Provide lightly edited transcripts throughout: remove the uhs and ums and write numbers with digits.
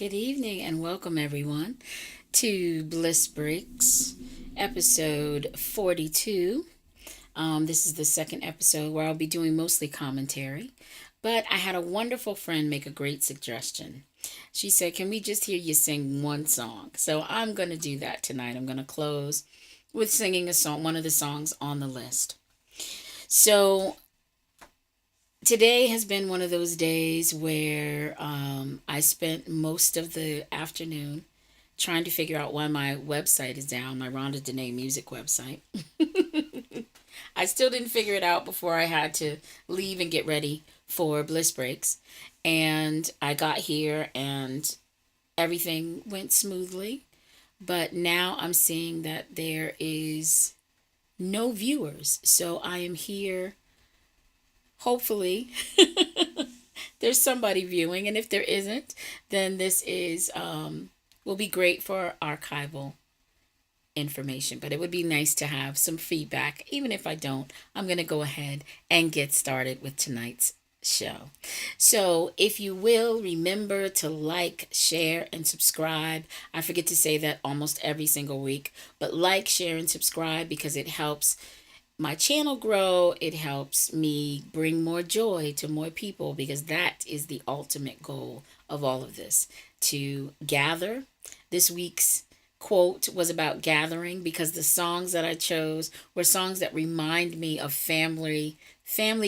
Good evening and welcome everyone to Bliss Breaks episode 42. This is the second episode where I'll be doing mostly commentary, but I had a wonderful friend make a great suggestion. She said, "Can we just hear you sing one song?" So I'm going to do that tonight. I'm going to close with singing a song, one of the songs on the list. So today has been one of those days where I spent most of the afternoon trying to figure out why my website is down, my Rhonda Denet music website. I still didn't figure it out before I had to leave and get ready for Bliss Breaks. And I got here and everything went smoothly. But now I'm seeing that there is no viewers. So I am here. Hopefully, there's somebody viewing, and if there isn't, then this is will be great for archival information. But it would be nice to have some feedback. Even if I don't, I'm going to go ahead and get started with tonight's show. So if you will, remember to like, share, and subscribe. I forget to say that almost every single week, but like, share, and subscribe because it helps my channel grow. It helps me bring more joy to more people because that is the ultimate goal of all of this, to gather. This week's quote was about gathering because the songs that I chose were songs that remind me of family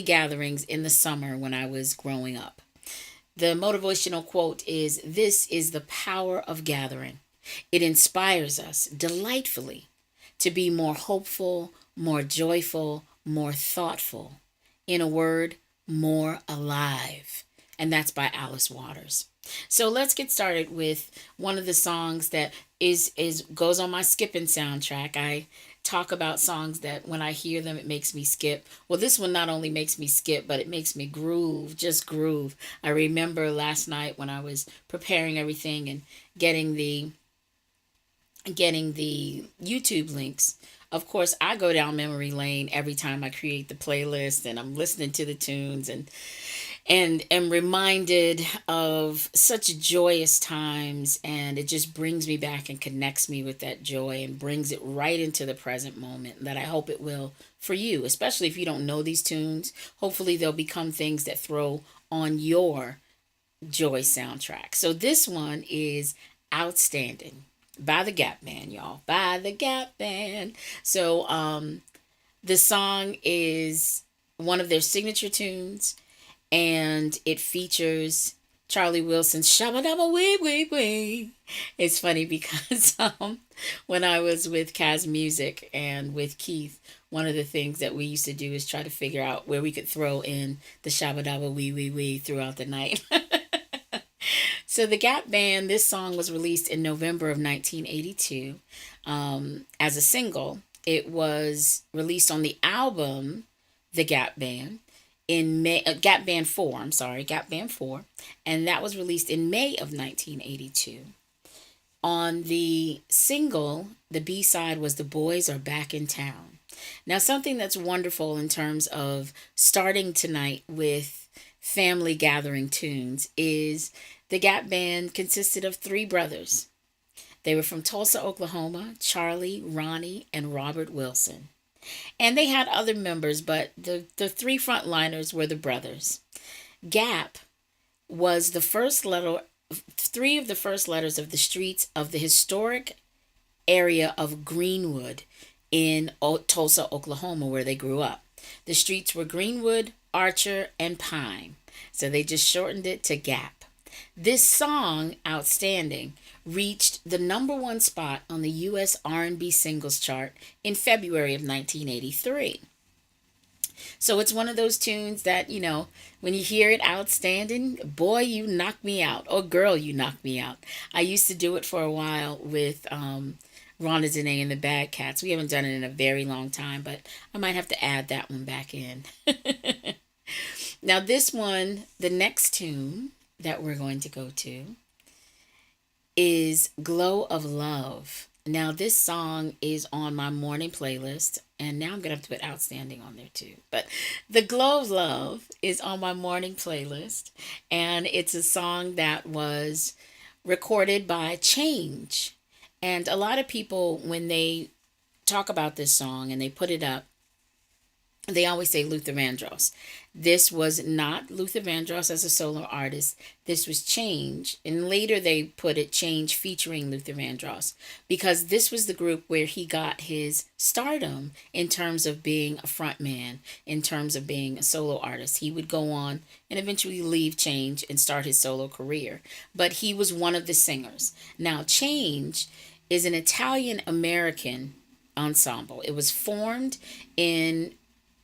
gatherings in the summer when I was growing up. The motivational quote is, "This is the power of gathering. It inspires us delightfully to be more hopeful, more joyful, more thoughtful. In a word, more alive." And that's by Alice Waters. So let's get started with one of the songs that is goes on my skipping soundtrack. I talk about songs that when I hear them it makes me skip. Well, this one not only makes me skip, but it makes me groove, just groove. I remember last night when I was preparing everything and getting the YouTube links. Of course, I go down memory lane every time I create the playlist and I'm listening to the tunes and am reminded of such joyous times, and it just brings me back and connects me with that joy and brings it right into the present moment that I hope it will for you, especially if you don't know these tunes. Hopefully they'll become things that throw on your joy soundtrack. So this one is Outstanding by the Gap Band, y'all. By the Gap Band. So the song is one of their signature tunes, and it features Charlie Wilson's Shabba Dabba Wee Wee Wee. It's funny because when I was with Kaz Music and with Keith, one of the things that we used to do is try to figure out where we could throw in the Shabba Dabba Wee Wee Wee throughout the night. So the Gap Band, this song was released in November of 1982 as a single. It was released on the album The Gap Band in May, Gap Band 4, Gap Band 4, and that was released in May of 1982. On the single, the B-side was The Boys Are Back in Town. Now, something that's wonderful in terms of starting tonight with family gathering tunes is the Gap Band consisted of three brothers. They were from Tulsa, Oklahoma: Charlie, Ronnie, and Robert Wilson. And they had other members, but the three frontliners were the brothers. Gap was the first letter, three of the first letters of the streets of the historic area of Greenwood in Tulsa, Oklahoma, where they grew up. The streets were Greenwood, Archer, and Pine. So they just shortened it to Gap. This song, Outstanding, reached the #1 spot on the U.S. R&B singles chart in February of 1983. So it's one of those tunes that, when you hear it, outstanding, boy, you knock me out, or girl, you knock me out. I used to do it for a while with Rhonda Denet and the Bad Cats. We haven't done it in a very long time, but I might have to add that one back in. Now this one, the next tune that we're going to go to is Glow of Love. Now this song is on my morning playlist, and now I'm going to have to put Outstanding on there too. But the Glow of Love is on my morning playlist, and it's a song that was recorded by Change. And a lot of people, when they talk about this song and they put it up, they always say Luther Vandross. This was not Luther Vandross as a solo artist. This was Change. And later they put it Change featuring Luther Vandross because this was the group where he got his stardom in terms of being a front man, in terms of being a solo artist. He would go on and eventually leave Change and start his solo career. But he was one of the singers. Now, Change is an Italian American ensemble. It was formed in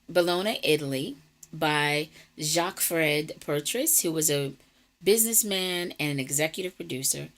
Bologna, Italy, by Jacques Fred Pertris, who was a businessman and an executive producer,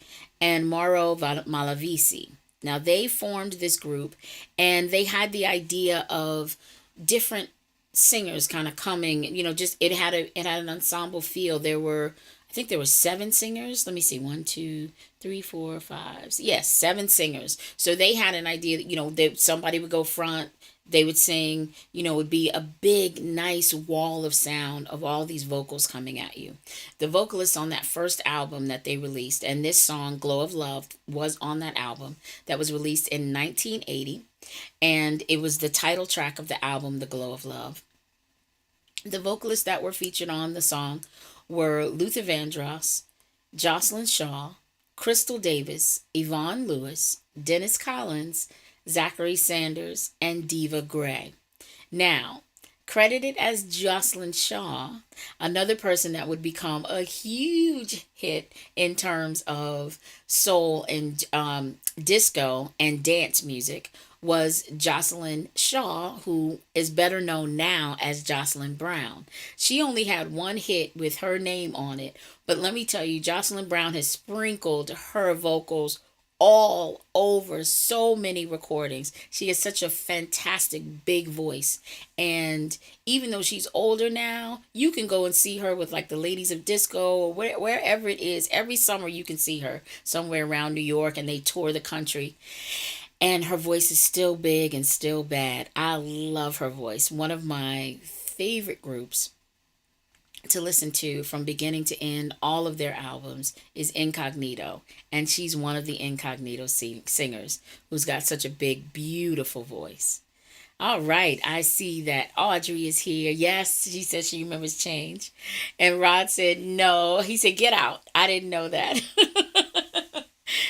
and Mauro Malavasi. Now, they formed this group, and they had the idea of different singers kind of coming. Just it had an ensemble feel. I think there were seven singers. Let me see, one, two, three, four, five. Yes, seven singers. So they had an idea that that somebody would go front. They would sing, it would be a big, nice wall of sound of all these vocals coming at you. The vocalist on that first album that they released, and this song, Glow of Love, was on that album that was released in 1980. And it was the title track of the album, The Glow of Love. The vocalists that were featured on the song were Luther Vandross, Jocelyn Shaw, Crystal Davis, Yvonne Lewis, Dennis Collins, Zachary Sanders, and Diva Gray. Now, credited as Jocelyn Shaw, another person that would become a huge hit in terms of soul and disco and dance music, was Jocelyn Shaw, who is better known now as Jocelyn Brown. She only had one hit with her name on it, but let me tell you, Jocelyn Brown has sprinkled her vocals all over so many recordings. She has such a fantastic big voice. And even though she's older now, you can go and see her with like the Ladies of Disco or wherever it is. Every summer you can see her somewhere around New York, and they tour the country. And her voice is still big and still bad. I love her voice. One of my favorite groups to listen to from beginning to end, all of their albums, is Incognito. And she's one of the Incognito singers who's got such a big, beautiful voice. All right, I see that Audrey is here. Yes, she says she remembers Change. And Rod said no. He said, get out. I didn't know that.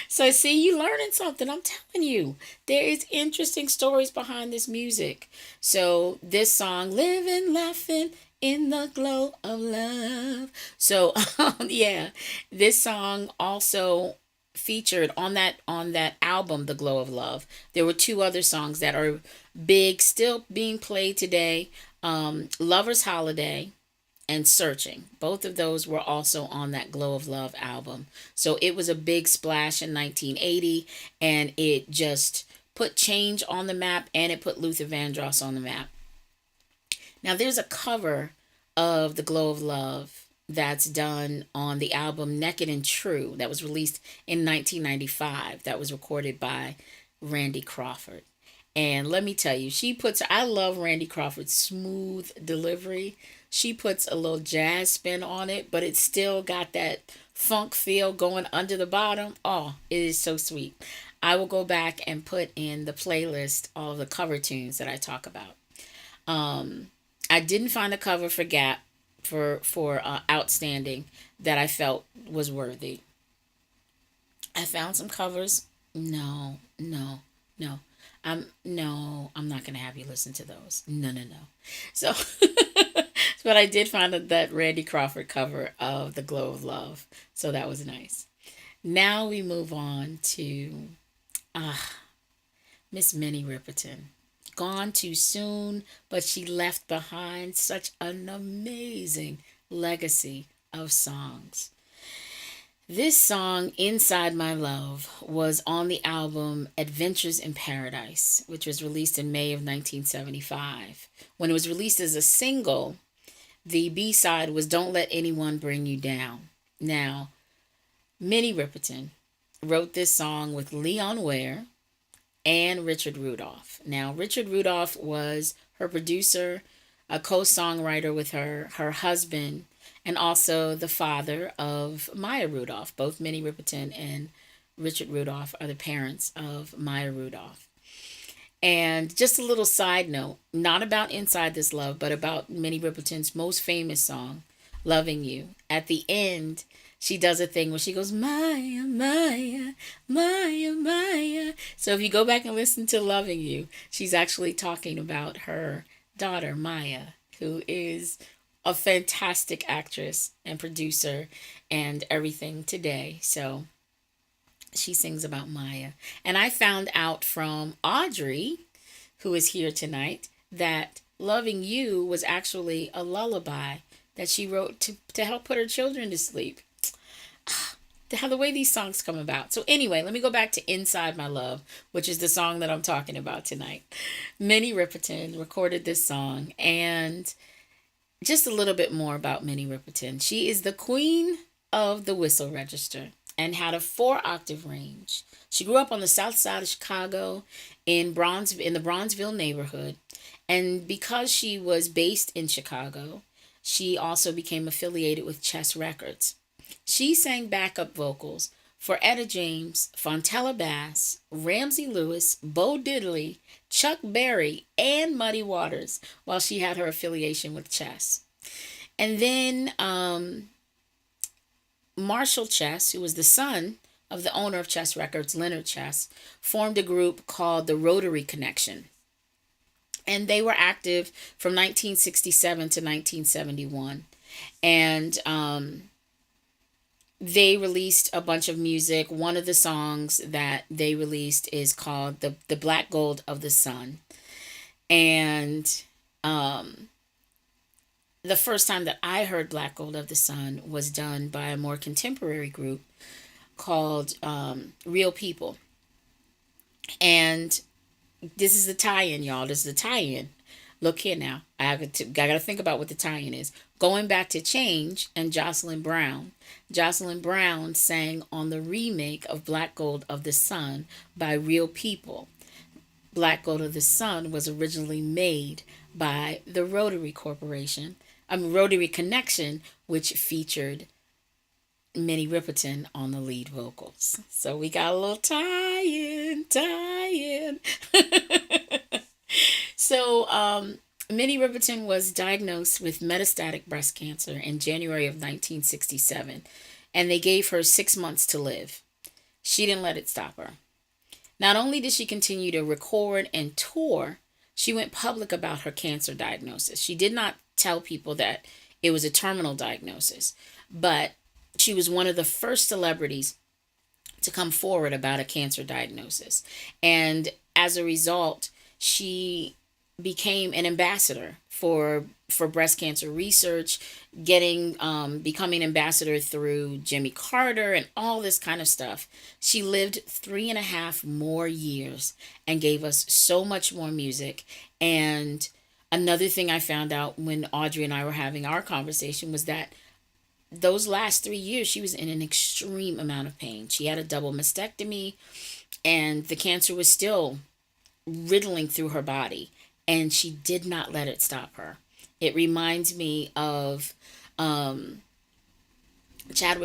So see, you learning something. I'm telling you, there is interesting stories behind this music. So this song, Living, Laughing in the Glow of Love. So yeah, this song also featured on that album, The Glow of Love. There were two other songs that are big, still being played today. Lover's Holiday and Searching. Both of those were also on that Glow of Love album. So it was a big splash in 1980, and it just put Change on the map, and it put Luther Vandross on the map. Now there's a cover of The Glow of Love that's done on the album Naked and True that was released in 1995. That was recorded by Randy Crawford. And let me tell you, I love Randy Crawford's smooth delivery. She puts a little jazz spin on it, but it's still got that funk feel going under the bottom. Oh, it is so sweet. I will go back and put in the playlist all of the cover tunes that I talk about. I didn't find a cover for Gap for Outstanding that I felt was worthy. I found some covers. No. I'm not gonna have you listen to those. No. So, but I did find that Randy Crawford cover of The Glow of Love. So that was nice. Now we move on to Miss Minnie Riperton. Gone too soon, but she left behind such an amazing legacy of songs. This song, Inside My Love, was on the album Adventures in Paradise, which was released in May of 1975. When it was released as a single, the B-side was Don't Let Anyone Bring You Down. Now, Minnie Riperton wrote this song with Leon Ware and Richard Rudolph. Now, Richard Rudolph was her producer, a co-songwriter with her husband, and also the father of Maya Rudolph. Both Minnie Riperton and Richard Rudolph are the parents of Maya Rudolph. And just a little side note, not about Inside This Love, but about Minnie Riperton's most famous song, Loving You. At the end, she does a thing where she goes, Maya, Maya, Maya, Maya. So if you go back and listen to Loving You, she's actually talking about her daughter, Maya, who is a fantastic actress and producer and everything today. So she sings about Maya. And I found out from Audrey, who is here tonight, that Loving You was actually a lullaby that she wrote to help put her children to sleep. How the way these songs come about. So anyway, let me go back to Inside My Love, which is the song that I'm talking about tonight. Minnie Riperton recorded this song, and just a little bit more about Minnie Riperton. She is the queen of the whistle register and had a 4-octave range. She grew up on the south side of Chicago in the Bronzeville neighborhood. And because she was based in Chicago, she also became affiliated with Chess Records. She sang backup vocals for Etta James, Fontella Bass, Ramsey Lewis, Bo Diddley, Chuck Berry, and Muddy Waters while she had her affiliation with Chess. And then Marshall Chess, who was the son of the owner of Chess Records, Leonard Chess, formed a group called the Rotary Connection. And they were active from 1967 to 1971. And they released a bunch of music. One of the songs that they released is called The Black Gold of the Sun. And the first time that I heard Black Gold of the Sun was done by a more contemporary group called Real People. And this is the tie-in, y'all. This is the tie-in. Look here now. I got to think about what the tie-in is. Going back to Change and Jocelyn Brown. Jocelyn Brown sang on the remake of Black Gold of the Sun by Real People. Black Gold of the Sun was originally made by the Rotary Connection, which featured Minnie Riperton on the lead vocals. So we got a little tie-in. So Minnie Riperton was diagnosed with metastatic breast cancer in January of 1967, and they gave her 6 months to live. She didn't let it stop her. Not only did she continue to record and tour, she went public about her cancer diagnosis. She did not tell people that it was a terminal diagnosis, but she was one of the first celebrities to come forward about a cancer diagnosis. And as a result, she became an ambassador for breast cancer research, becoming ambassador through Jimmy Carter and all this kind of stuff. She lived 3.5 more years and gave us so much more music. And another thing I found out when Audrey and I were having our conversation was that those last 3 years, she was in an extreme amount of pain. She had a double mastectomy, and the cancer was still riddling through her body, and she did not let it stop her. It reminds me of Chadwick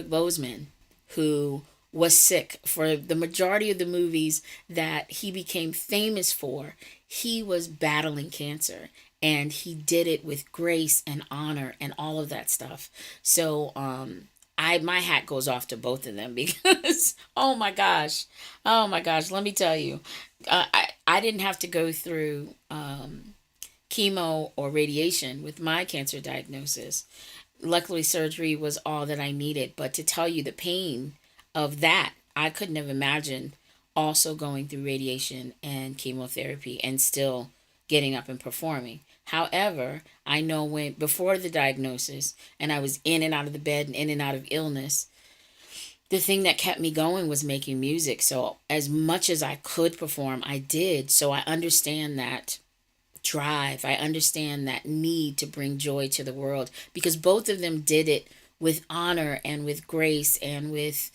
Boseman, who was sick for the majority of the movies that he became famous for. He was battling cancer, and he did it with grace and honor and all of that stuff. So my hat goes off to both of them because oh my gosh, let me tell you, I didn't have to go through chemo or radiation with my cancer diagnosis. Luckily, surgery was all that I needed. But to tell you the pain of that, I couldn't have imagined also going through radiation and chemotherapy and still getting up and performing. However, I know before the diagnosis and I was in and out of the bed and in and out of illness, the thing that kept me going was making music. So as much as I could perform, I did. So I understand that drive. I understand that need to bring joy to the world, because both of them did it with honor and with grace and with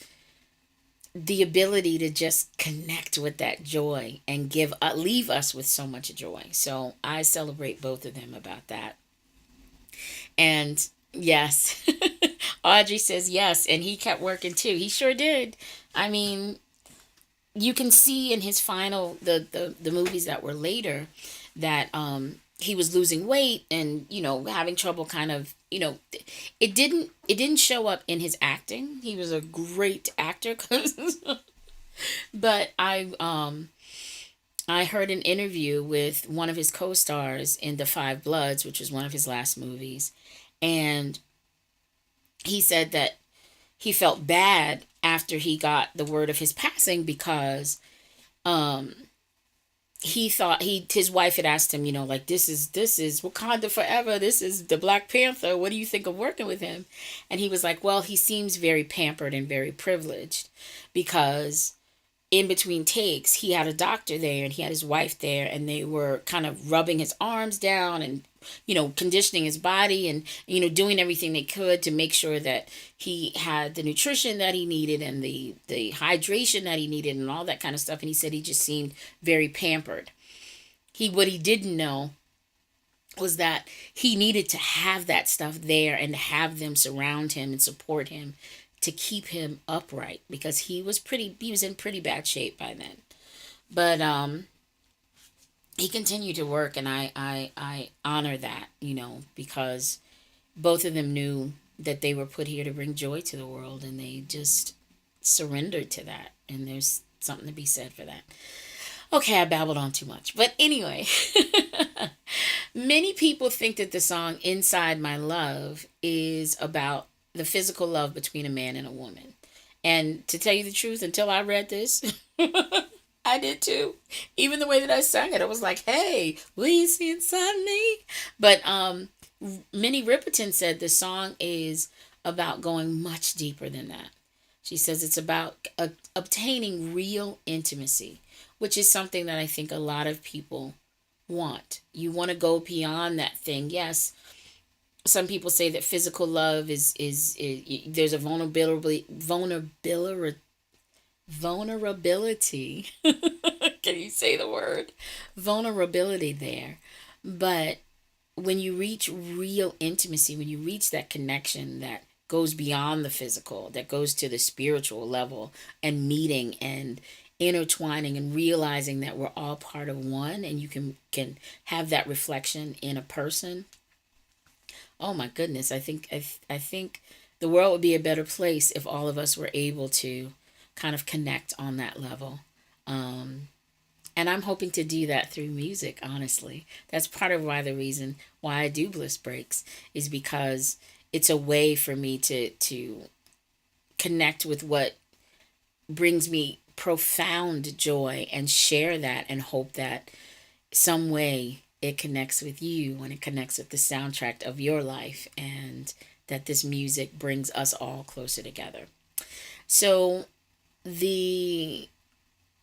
the ability to just connect with that joy and leave us with so much joy. So I celebrate both of them about that. And Yes. Audrey says yes, and he kept working too. He sure did. I mean, you can see in his final the movies that were later that he was losing weight and having trouble kind of it didn't show up in his acting. He was a great actor. But I heard an interview with one of his co-stars in The Five Bloods, which was one of his last movies, and he said that he felt bad after he got the word of his passing because um he thought his wife had asked him, like, this is Wakanda forever. This is the Black Panther. What do you think of working with him? And he was like, well, he seems very pampered and very privileged because in between takes, he had a doctor there and he had his wife there, and they were kind of rubbing his arms down and, conditioning his body and, doing everything they could to make sure that he had the nutrition that he needed and the hydration that he needed and all that kind of stuff. And he said he just seemed very pampered. What he didn't know was that he needed to have that stuff there and to have them surround him and support him to keep him upright because he was in pretty bad shape by then. But he continued to work, and I honor that, because both of them knew that they were put here to bring joy to the world, and they just surrendered to that. And there's something to be said for that. Okay, I babbled on too much. But anyway, many people think that the song Inside My Love is about the physical love between a man and a woman. And to tell you the truth, until I read this, I did too. Even the way that I sang it, I was like, hey, will you see inside me? But Minnie Riperton said the song is about going much deeper than that. She says it's about obtaining real intimacy, which is something that I think a lot of people want. You want to go beyond that thing. Yes, some people say that physical love is there's a vulnerability. Can you say the word vulnerability there? But when you reach real intimacy, when you reach that connection that goes beyond the physical, that goes to the spiritual level, and meeting and intertwining and realizing that we're all part of one, and you can have that reflection in a person. Oh my goodness, I think the world would be a better place if all of us were able to kind of connect on that level. Um, and I'm hoping to do that through music, honestly. That's part of why the reason why I do Bliss Breaks is because it's a way for me to connect with what brings me profound joy and share that and hope that some way it connects with you and it connects with the soundtrack of your life, and that this music brings us all closer together. So the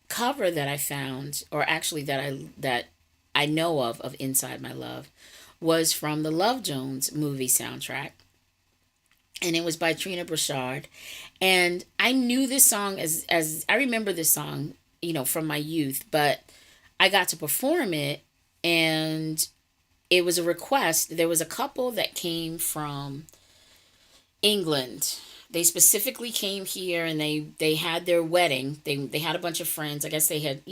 cover that I found, or actually that I know of Inside My Love, was from the Love Jones movie soundtrack, and it was by Trina Brashard. And I knew this song as I remember this song, from my youth, but I got to perform it, and it was a request. There was a couple that came from England. They specifically came here, and they had their wedding. They had a bunch of friends. I guess they had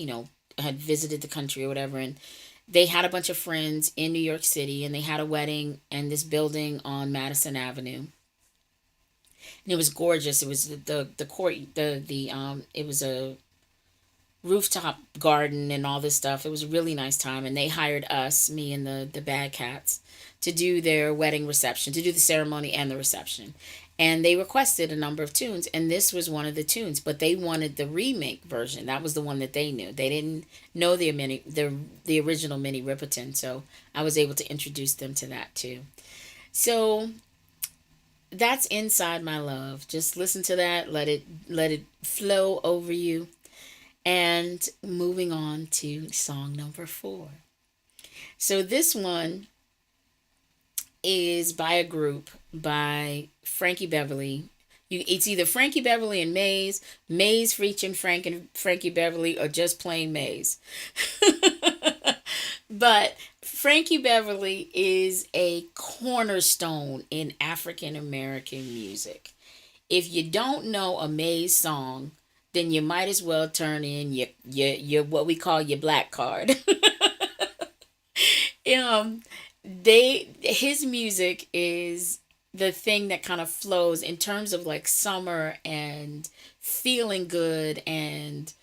visited the country or whatever, and they had a bunch of friends in New York City, and they had a wedding in this building on Madison Avenue. And it was gorgeous. It was the court the it was a rooftop garden and all this stuff. It was a really nice time, and they hired us, me and the Bad Cats, to do their wedding reception, to do the ceremony and the reception. And they requested a number of tunes, and this was one of the tunes, but they wanted the remake version. That was the one that they knew. They didn't know the original Minnie Riperton, so I was able to introduce them to that too. So that's Inside My Love. Just listen to that, let it flow over you. And moving on to song number 4. So this one is by a group by Frankie Beverly. It's either Frankie Beverly and Maze, Maze featuring Frankie Beverly, or just plain Maze. But Frankie Beverly is a cornerstone in African American music. If you don't know a Maze song, then you might as well turn in your what we call your black card. um, his music is the thing that kind of flows in terms of like summer and feeling good and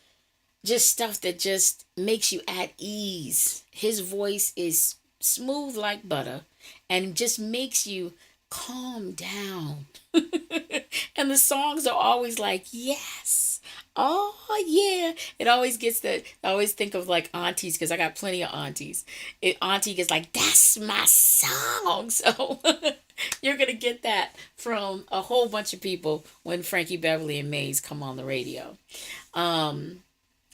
just stuff that just makes you at ease. His voice is smooth like butter and just makes you calm down. And the songs are always like, yes. Oh yeah. It always gets the I always think of like aunties because I got plenty of aunties. Auntie gets like, that's my song. So you're gonna get that from a whole bunch of people when Frankie Beverly and Maze come on the radio. Um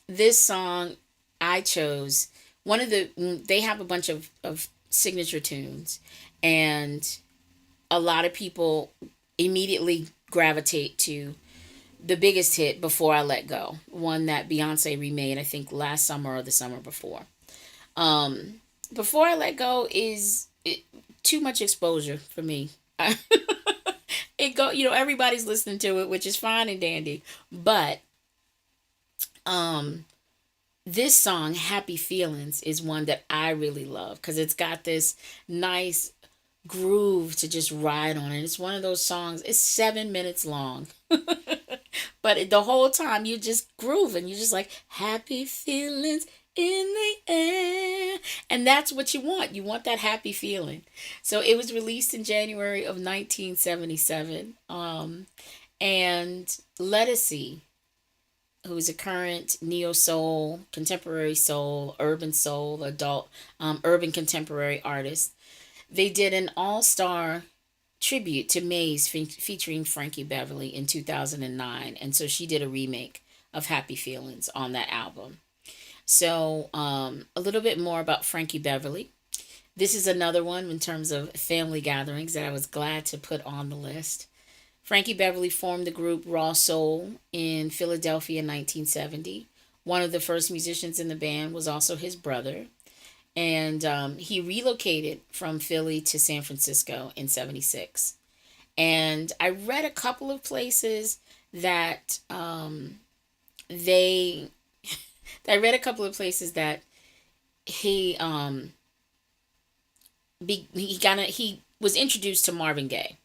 this song I chose one of they have a bunch of signature tunes, and a lot of people immediately gravitate to the biggest hit, Before I Let Go, one that Beyonce remade, I think last summer or the summer before. um Before I Let Go is too much exposure for me. It go, everybody's listening to it, which is fine and dandy, but um this song, Happy Feelings, is one that I really love because it's got this nice groove to just ride on. And it's one of those songs, it's 7 minutes long. But the whole time you're just grooving. You're just like, happy feelings in the air. And that's what you want. You want that happy feeling. So it was released in January of 1977. And Lettucey, who's a current neo soul, contemporary soul, adult, urban contemporary artist. They did an all star tribute to Maze featuring Frankie Beverly in 2009. And so she did a remake of Happy Feelings on that album. So, a little bit more about Frankie Beverly. This is another one in terms of family gatherings that I was glad to put on the list. Frankie Beverly formed the group Raw Soul in Philadelphia in 1970. One of the first musicians in the band was also his brother. And he relocated from Philly to San Francisco in 76. And I read a couple of places that they, I read a couple of places that he he was introduced to Marvin Gaye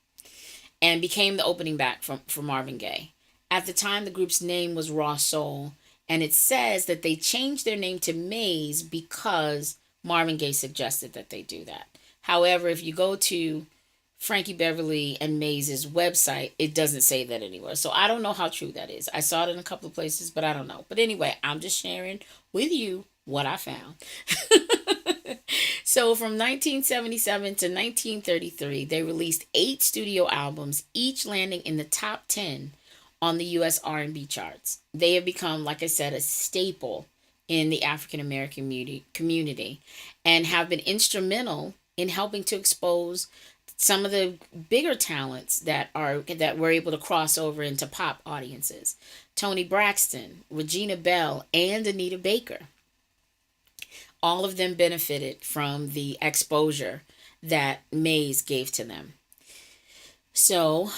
and became the opening act for Marvin Gaye. At the time, the group's name was Raw Soul, and it says that they changed their name to Maze because Marvin Gaye suggested that they do that. However, if you go to Frankie Beverly and Maze's website, it doesn't say that anywhere. So I don't know how true that is. I saw it in a couple of places, but I don't know. But anyway, I'm just sharing with you what I found. So from 1977 to 1933, they released 8 studio albums, each landing in the top 10 on the U.S. R&B charts. They have become, like I said, a staple in the African American community and have been instrumental in helping to expose some of the bigger talents that were able to cross over into pop audiences. Toni Braxton, Regina Belle, and Anita Baker. All of them benefited from the exposure that Maze gave to them. So,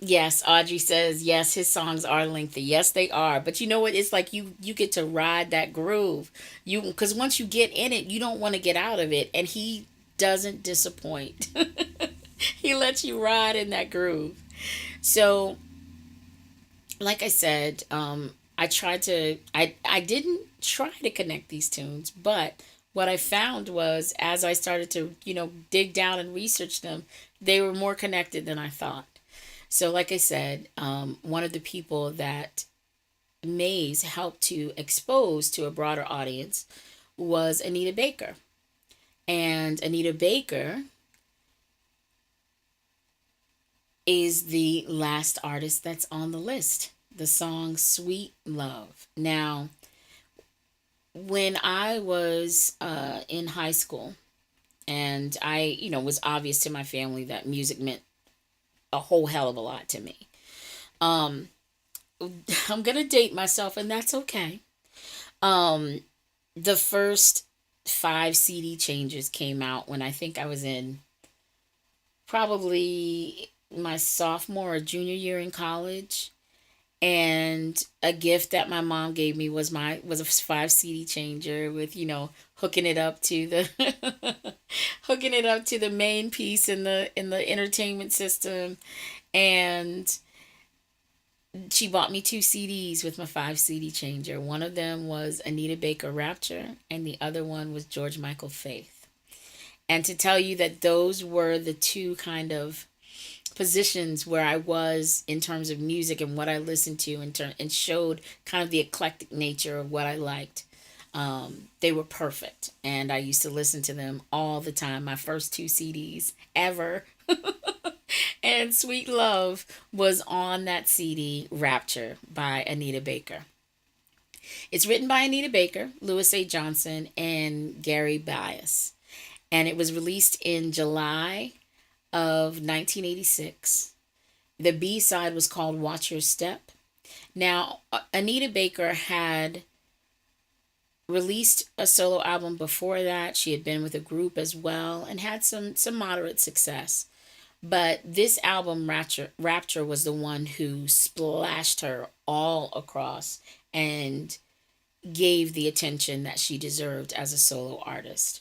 yes, Audrey says, yes, his songs are lengthy. Yes, they are. But you know what? It's like you get to ride that groove. Because once you get in it, you don't want to get out of it. And he doesn't disappoint. He lets you ride in that groove. So, like I said, I didn't try to connect these tunes, but what I found was as I started to, dig down and research them, they were more connected than I thought. So, like I said, one of the people that Maze helped to expose to a broader audience was Anita Baker. And Anita Baker is the last artist that's on the list. The song Sweet Love. Now, when I was in high school, and I, was obvious to my family that music meant a whole hell of a lot to me. I'm going to date myself, and that's okay. The first 5 CD changes came out when I think I was in probably my sophomore or junior year in college. And a gift that my mom gave me was a 5 CD changer with, hooking it up to the hooking it up to the main piece in the entertainment system. And she bought me 2 CDs with my 5 CD changer. One of them was Anita Baker Rapture, and the other one was George Michael Faith. And to tell you that those were the two kind of positions where I was in terms of music and what I listened to, and showed kind of the eclectic nature of what I liked. They were perfect, and I used to listen to them all the time. My first 2 CDs ever. And Sweet Love was on that CD, Rapture by Anita Baker. It's written by Anita Baker, Louis A. Johnson, and Gary Bias. And it was released in July of 1986. The B-side was called Watch Your Step. Now, Anita Baker had released a solo album before that. She had been with a group as well and had some moderate success. But this album, Rapture, was the one who splashed her all across and gave the attention that she deserved as a solo artist.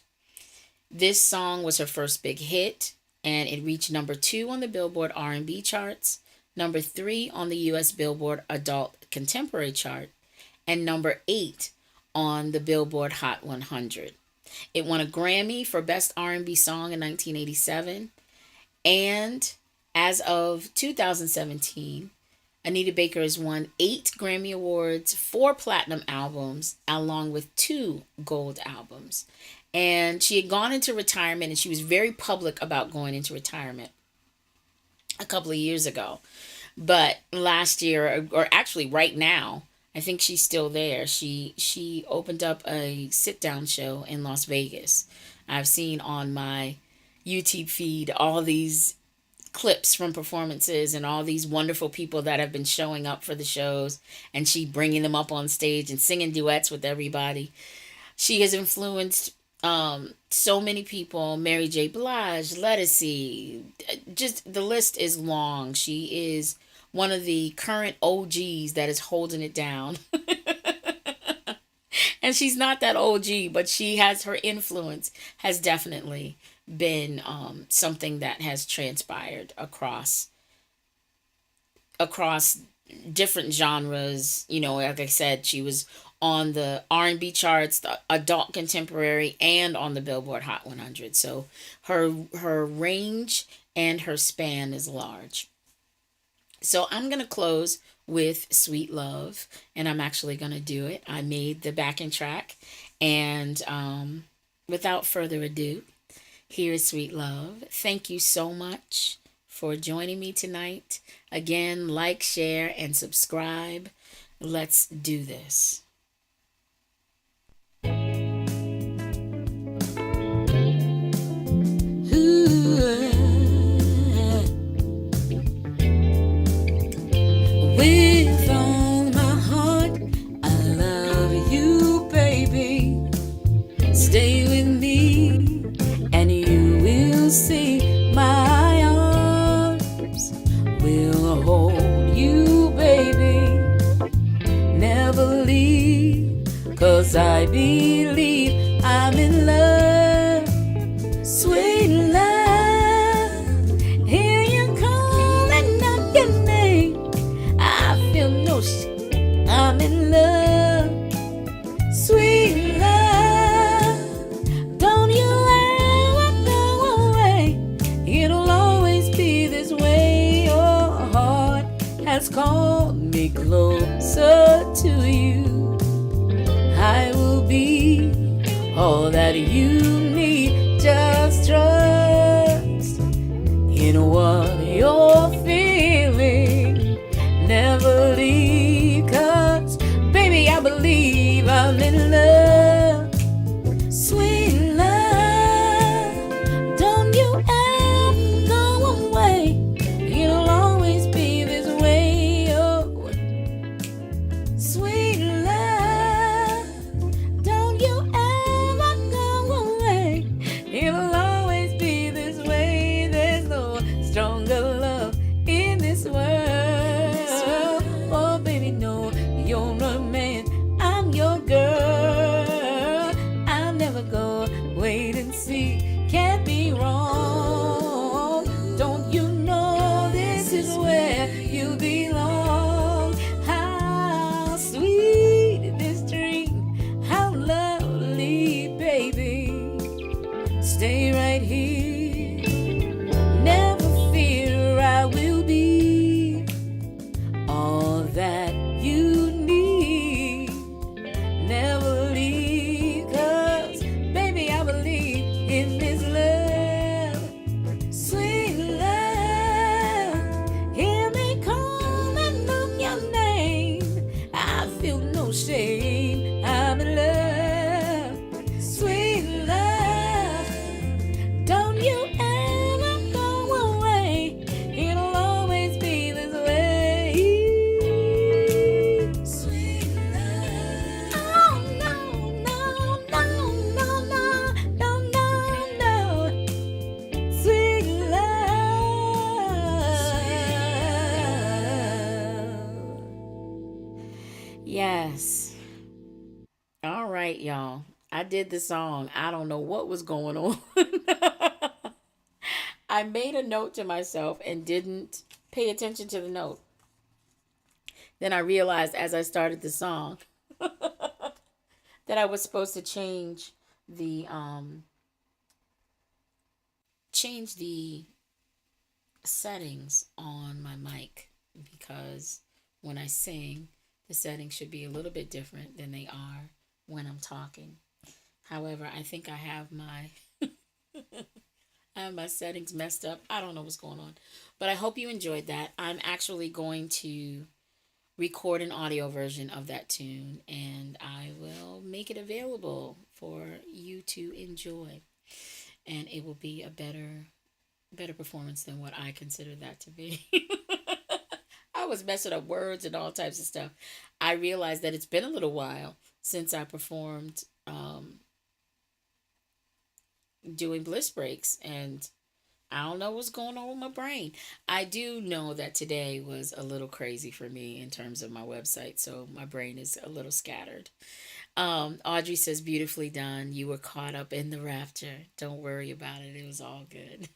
This song was her first big hit, and it reached number 2 on the Billboard R&B charts, number 3 on the U.S. Billboard Adult Contemporary chart, and number 8 on the Billboard Hot 100. It won a Grammy for Best R&B Song in 1987. And as of 2017, Anita Baker has won 8 Grammy Awards, 4 Platinum albums, along with 2 Gold albums. And she had gone into retirement, and she was very public about going into retirement a couple of years ago. But last year, or actually right now, I think she's still there. She opened up a sit-down show in Las Vegas. I've seen on my YouTube feed all these clips from performances and all these wonderful people that have been showing up for the shows, and she bringing them up on stage and singing duets with everybody. She has influenced so many people: Mary J. Blige, Lettucey, just the list is long. She is one of the current OGs that is holding it down. And she's not that OG, but she has, her influence has definitely been something that has transpired across different genres. Like I said, she was on the R&B charts, the adult contemporary, and on the Billboard Hot 100. So her range and her span is large. So I'm going to close with Sweet Love, and I'm actually going to do it. I made the backing track, and without further ado, here is Sweet Love. Thank you so much for joining me tonight. Again, like, share, and subscribe. Let's do this. With all my heart, I love you, baby. Stay with me, and you will see my arms will hold you, baby. Never leave, 'cause I believe I'm in love, sweet love. Hear you calling out your name. I feel no shit. I'm in love, sweet love. Don't you ever go away. It'll always be this way. Your heart has called me closer to you. I will be all that you need. Just trust in what you're feeling. Never leave, 'cause baby, I believe I'm in love, sweet love. Don't you ever go away. It'll always be this way. Oh, sweet love. Don't you ever go stay right here. Never fear, I will be all that you need. Never leave, 'cause baby, I believe in this love, sweet love. Hear me calling on your name. I feel no shame. I'm in love, sweet love. Don't you ever go away. It'll always be this way, sweet love. Oh no, no, no, no, no, no, no, no, sweet love. Yes. All right, y'all. I did the song. I don't know what was going on. I made a note to myself and didn't pay attention to the note. Then I realized as I started the song that I was supposed to change the settings on my mic, because when I sing, the settings should be a little bit different than they are when I'm talking. However, I think I have my I have my settings messed up. I don't know what's going on. But I hope you enjoyed that. I'm actually going to record an audio version of that tune, and I will make it available for you to enjoy. And it will be a better performance than what I consider that to be. I was messing up words and all types of stuff. I realized that it's been a little while since I performed doing Bliss Breaks, and I don't know what's going on with my brain. I do know that today was a little crazy for me in terms of my website, so my brain is a little scattered. Audrey says, beautifully done. You were caught up in the rapture. Don't worry about it. It was all good.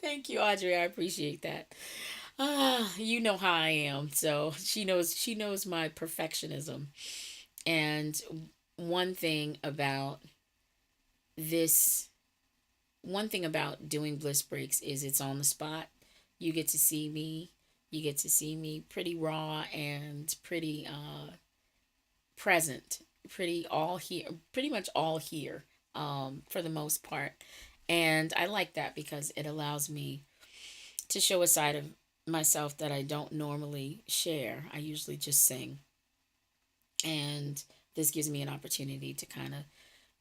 Thank you, Audrey. I appreciate that. You know how I am. So she knows my perfectionism. And one thing about doing Bliss Breaks is it's on the spot. You get to see me. You get to see me pretty raw and pretty present, pretty much all here, for the most part. And I like that because it allows me to show a side of myself that I don't normally share. I usually just sing. And this gives me an opportunity to kind of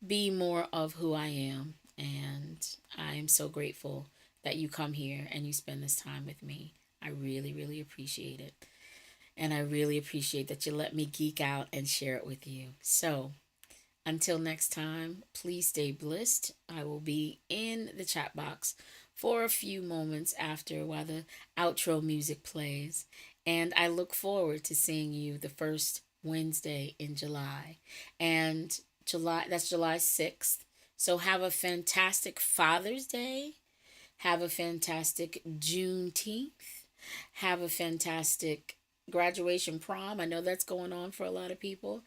be more of who I am. And I am so grateful that you come here and you spend this time with me. I really, really appreciate it. And I really appreciate that you let me geek out and share it with you. So until next time, please stay blissed. I will be in the chat box for a few moments after while the outro music plays. And I look forward to seeing you the first Wednesday in July. And that's July 6th. So have a fantastic Father's Day. Have a fantastic Juneteenth. Have a fantastic graduation prom. I know that's going on for a lot of people.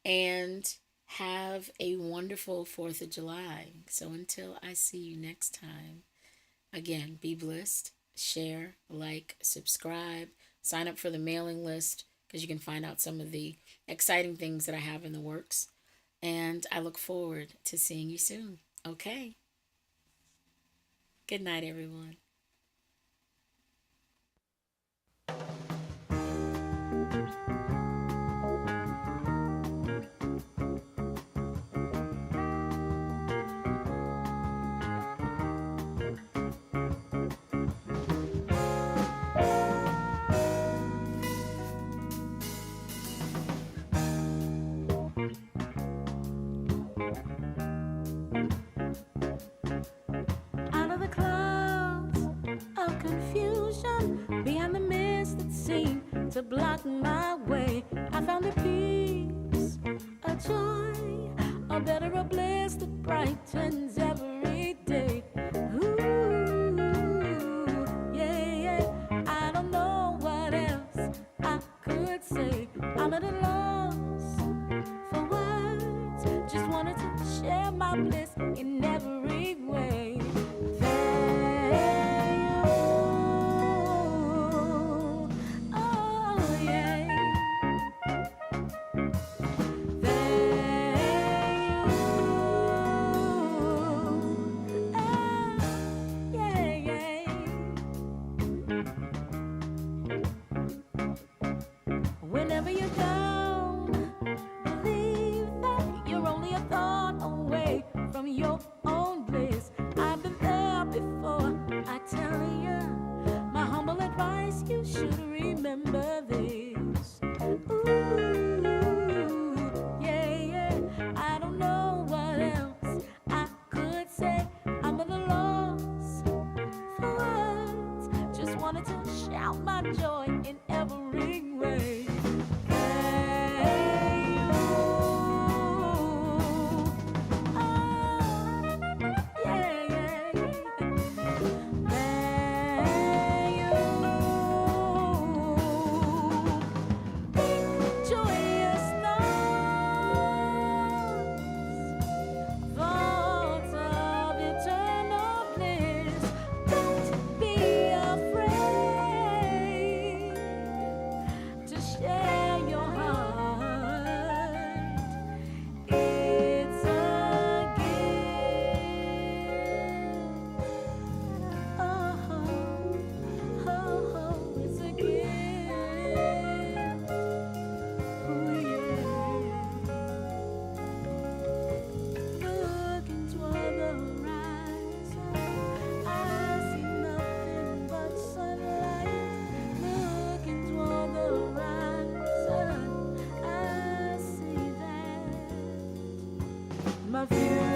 And have a wonderful 4th of July. So until I see you next time, again, be blessed. Share, like, subscribe, sign up for the mailing list because you can find out some of the exciting things that I have in the works. And I look forward to seeing you soon. Okay. Good night, everyone. Out of the clouds of confusion, beyond the mist that seemed to block my way, I found a peace, a joy, a better, a bliss that brightens every day. Ooh, yeah, yeah. I don't know what else I could say. I'm at a loss for words. Just wanted to share my bliss in every wherever you go, believe that you're only a thought away from your own bliss. I've been there before, I tell you. My humble advice, you should remember this. Ooh, yeah, yeah. I don't know what else I could say. I'm at a loss for words. Just wanted to shout my joy in every way. Hey, you. Oh, yeah, yeah, yeah. Hey, you. Big joyous notes, thoughts of eternal bliss. Don't be afraid to share your heart. It's a gift. Oh, oh, oh, it's a gift. Oh, yeah. Looking toward the horizon, I see nothing but sunlight. Looking toward the horizon, I see that my fear